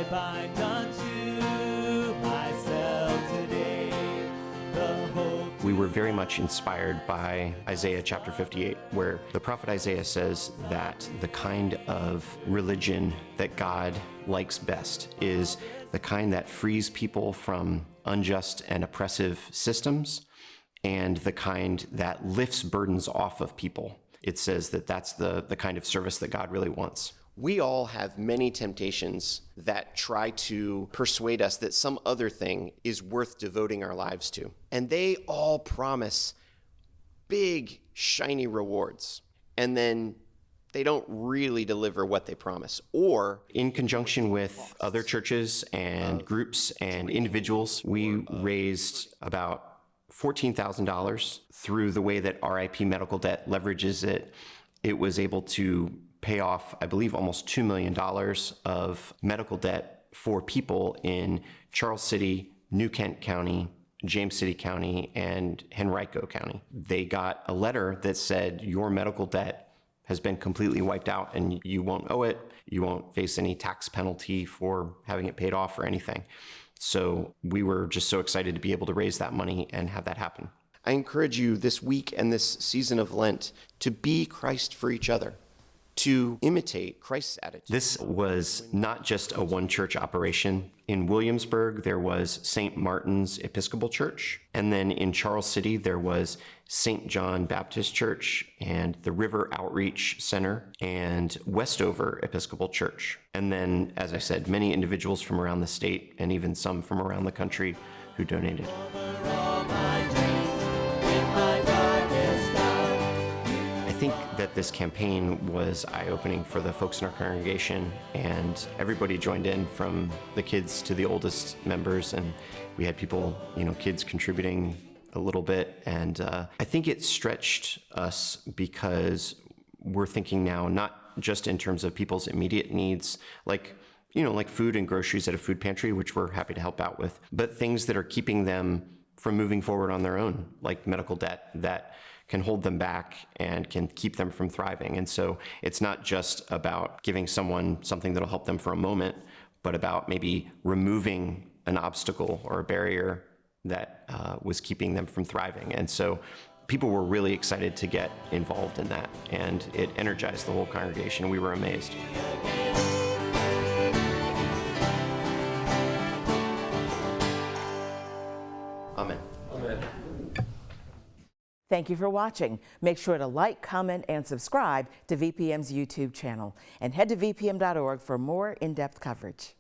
I bind unto myself today the hope. We were very much inspired by Isaiah chapter 58, where the prophet Isaiah says that the kind of religion that God likes best is the kind that frees people from unjust and oppressive systems, and the kind that lifts burdens off of people. It says that that's the kind of service that God really wants. We all have many temptations that try to persuade us that some other thing is worth devoting our lives to. And they all promise big, shiny rewards. And then they don't really deliver what they promise. Or, in conjunction with other churches and groups and individuals, we raised about $14,000 through the way that RIP Medical Debt leverages it. It was able to pay off, I believe, almost $2 million of medical debt for people in Charles City, New Kent County, James City County, and Henrico County. They got a letter that said, your medical debt has been completely wiped out and you won't owe it. You won't face any tax penalty for having it paid off or anything. So we were just so excited to be able to raise that money and have that happen. I encourage you this week and this season of Lent to be Christ for each other, to imitate Christ's attitude. This was not just a one church operation. In Williamsburg, there was St. Martin's Episcopal Church. And then in Charles City, there was St. John Baptist Church and the River Outreach Center and Westover Episcopal Church. And then, as I said, many individuals from around the state and even some from around the country who donated. I think that this campaign was eye-opening for the folks in our congregation, and everybody joined in, from the kids to the oldest members, and we had people, kids contributing a little bit, and I think it stretched us because we're thinking now not just in terms of people's immediate needs, like food and groceries at a food pantry, which we're happy to help out with, but things that are keeping them from moving forward on their own, like medical debt that can hold them back and can keep them from thriving. And so it's not just about giving someone something that'll help them for a moment, but about maybe removing an obstacle or a barrier that was keeping them from thriving. And so people were really excited to get involved in that, and it energized the whole congregation. We were amazed. Amen. Amen. Thank you for watching. Make sure to like, comment, and subscribe to VPM's YouTube channel. And head to vpm.org for more in-depth coverage.